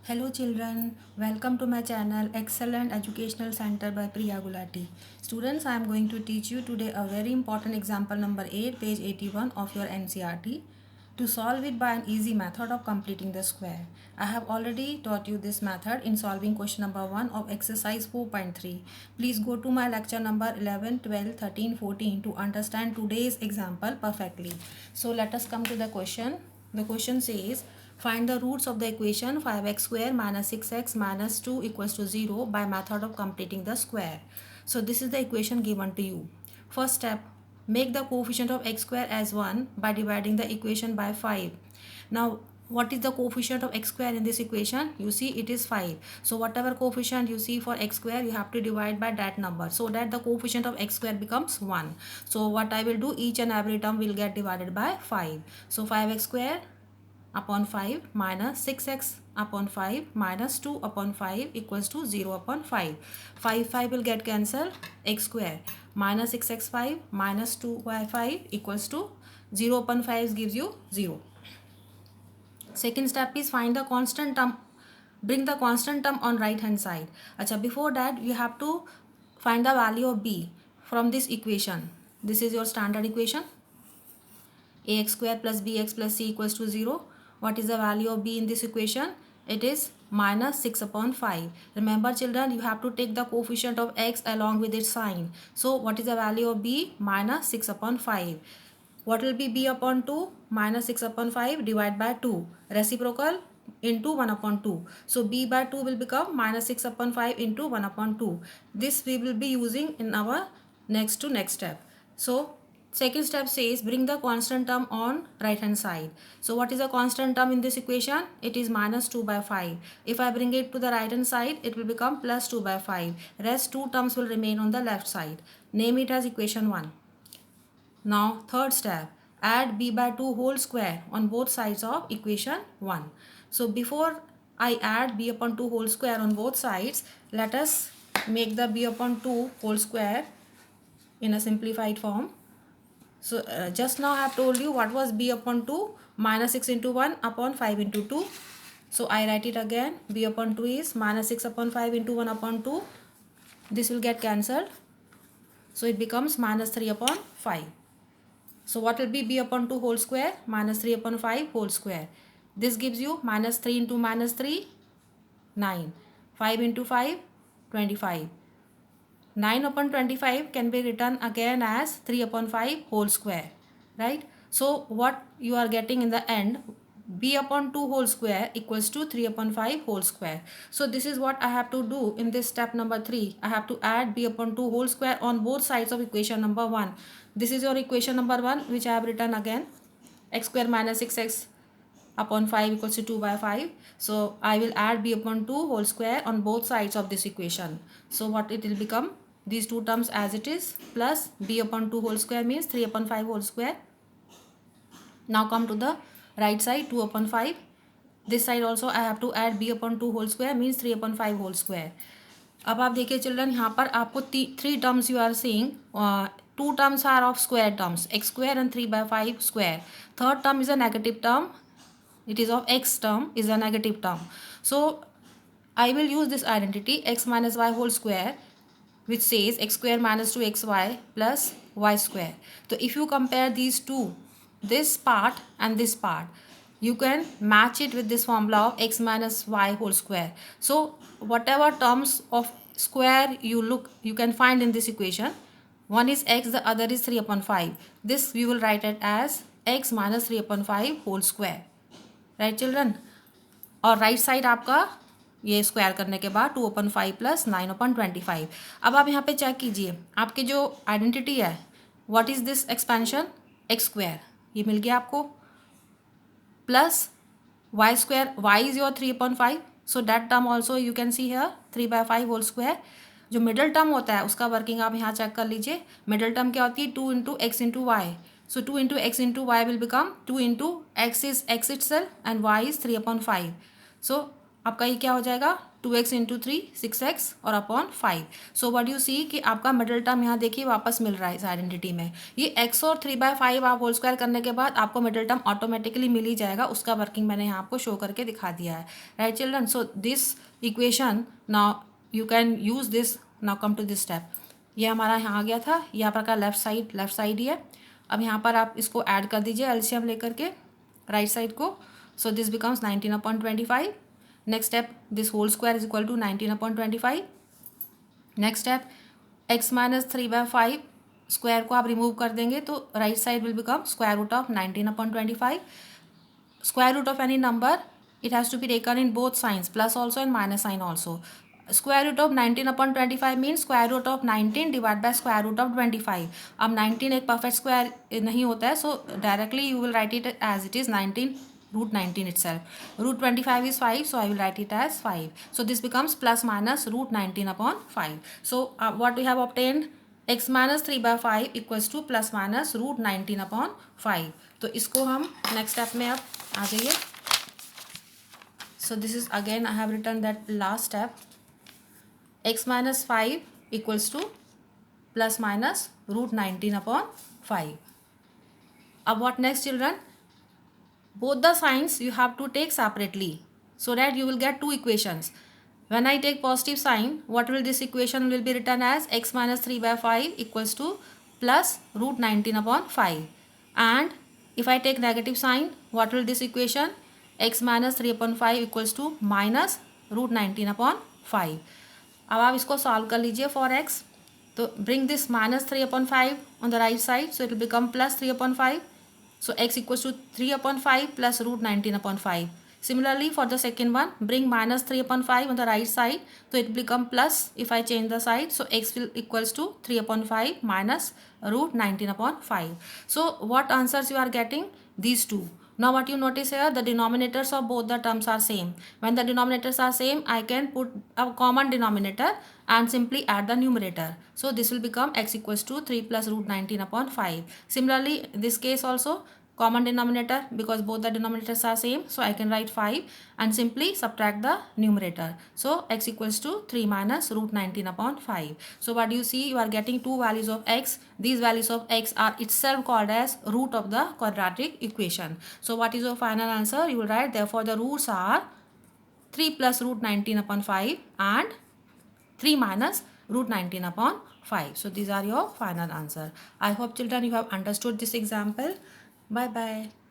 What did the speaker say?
Hello children, welcome to my channel Excellent Educational Center by Priya Gulati. Students, I am going to teach you today a very important example number 8, page 81 of your NCERT. To solve it by an easy method of completing the square. I have already taught you this method in solving question number 1 of exercise 4.3. Please go to my lecture number 11, 12, 13, 14 to understand today's example perfectly. So let us come to the question. The question says, find the roots of the equation 5x square minus 6x minus 2 equals to 0 by method of completing the square. So this is the equation given to you. First step, make the coefficient of x square as 1 by dividing the equation by 5. Now what is the coefficient of x square in this equation? You see it is 5. So whatever coefficient you see for x square, you have to divide by that number so that the coefficient of x square becomes 1. So what I will do, each and every term will get divided by 5. So 5x square upon 5 minus 6x upon 5 minus 2 upon 5 equals to 0 upon 5. 5 will get cancelled. X square minus 6x5 minus 2 by 5 equals to 0 upon 5 gives you 0. Second step is find the constant term. Bring the constant term on right hand side. Acha, before that you have to find the value of b from this equation. This is your standard equation. Ax square plus bx plus c equals to 0. What is the value of b in this equation? It is minus 6 upon 5. Remember children, you have to take the coefficient of x along with its sign. So what is the value of b? Minus 6 upon 5. What will be b upon 2? Minus 6 upon 5 divided by 2. Reciprocal into 1 upon 2. So b by 2 will become minus 6 upon 5 into 1 upon 2. This we will be using in our next step. So second step says bring the constant term on right hand side. So what is the constant term in this equation? It is minus 2 by 5. If I bring it to the right hand side, it will become plus 2 by 5. Rest two terms will remain on the left side. Name it as equation 1. Now third step, add b by 2 whole square on both sides of equation 1. So before I add b upon 2 whole square on both sides, let us make the b upon 2 whole square in a simplified form. So just now I have told you what was b upon 2, minus 6 into 1 upon 5 into 2. So I write it again, b upon 2 is minus 6 upon 5 into 1 upon 2. This will get cancelled. So it becomes minus 3 upon 5. So what will be b upon 2 whole square? Minus 3 upon 5 whole square. This gives you minus 3 into minus 3, 9. 5 into 5, 25. 9 upon 25 can be written again as 3 upon 5 whole square, right? So what you are getting in the end, b upon 2 whole square equals to 3 upon 5 whole square. So this is what I have to do in this step number 3. I have to add b upon 2 whole square on both sides of equation number 1. This is your equation number 1 which I have written again. X square minus 6x upon 5 equals to 2 by 5. So I will add b upon 2 whole square on both sides of this equation. So what it will become? These two terms as it is plus b upon 2 whole square means 3 upon 5 whole square. Now come to the right side, 2 upon 5. This side also I have to add b upon 2 whole square means 3 upon 5 whole square. अब आप देखिए children, यहाँ पर आपको 3 terms you are seeing. 2 terms are of square terms, x square and 3 by 5 square. Third term is a negative term. It is of x term is a negative term. So I will use this identity x minus y whole square, which says x square minus 2xy plus y square. So if you compare these two, this part and this part, you can match it with this formula of x minus y whole square. So whatever terms of square you can find in this equation, one is x, the other is 3 upon 5. This we will write it as x minus 3 upon 5 whole square. Right children? और right side आपका ये square करने के बाद 2 upon 5 plus 9 upon 25. अब आप यहाँ पे चेक कीजिए, आपके जो आइडेंटिटी है, what is this expansion? X square, ये मिल गया आपको, plus y square, y is your 3 upon 5. So that term also you can see here 3 by 5 whole square. जो मिडल टर्म होता है उसका वर्किंग आप यहाँ चेक कर लीजिए. मिडल टर्म क्या होती है? 2 into x into y. So 2 into x into y will become 2 into x is x itself and y is 3 upon 5. So आपका ये क्या हो जाएगा 2x इंटू 3 6x और upon 5. So what you see कि आपका मिडिल टर्म यहाँ देखिए वापस मिल रहा है इस आइडेंटिटी में. ये x और 3/5 आप होल स्क्वायर करने के बाद आपको मिडिल टर्म ऑटोमेटिकली मिल ही जाएगा. उसका वर्किंग मैंने यहाँ आपको शो करके दिखा दिया है. Right children. So this equation now you can use this. Now come to this step. ये हमारा यहाँ आ गया था. यहाँ पर का लेफ्ट साइड ही है. अब यहाँ पर आप इसको ऐड कर दीजिए एलसीएम लेकर के राइट साइड को. So this becomes 19/25. Next step, this whole square is equal to 19/25. Next step, x minus 3/5 square को आप रिमूव कर देंगे तो right side will become square root of 19/25. Square root of any number it has to be taken in both signs, plus also and minus sign also. Square root of 19/25 means square root of 19 divided by square root of 25. अब 19 एक perfect square नहीं होता है, so directly you will write it as it is 19 root 19 itself. Root 25 is 5, so I will write it as 5. So this becomes plus minus root 19/5. So what we have obtained, x minus 3/5 equals to plus minus root 19/5. तो इसको हम next step में अब आ जाइए. So this is again I have written that last step. X minus 5 equals to plus minus root 19/5. अब what next children? Both the signs you have to take separately so that you will get two equations. When I take positive sign, what will this equation will be written as? X minus 3/5 equals to plus root 19/5. And if I take negative sign, what will this equation? X minus 3/5 equals to minus root 19/5. अब आप इसको solve कर लीजिए for x. तो bring this minus 3/5 on the right side, so it will become plus 3/5. So x equals to 3/5 plus root 19/5. Similarly for the second one, bring minus 3/5 on the right side, so it will become plus if I change the side. So x will equals to 3/5 minus root 19/5. So what answers you are getting? These two. Now what you notice here, the denominators of both the terms are same. When the denominators are same, I can put a common denominator and simply add the numerator. So this will become x equals to 3 plus root 19/5. Similarly, in this case also, common denominator, because both the denominators are same, so I can write 5 and simply subtract the numerator. So x equals to 3 minus root 19/5. So what do you see? You are getting two values of x. These values of x are itself called as root of the quadratic equation. So what is your final answer? You will write, therefore the roots are 3 plus root 19/5 and 3 minus root 19/5. So these are your final answer. I hope children you have understood this example. Bye bye.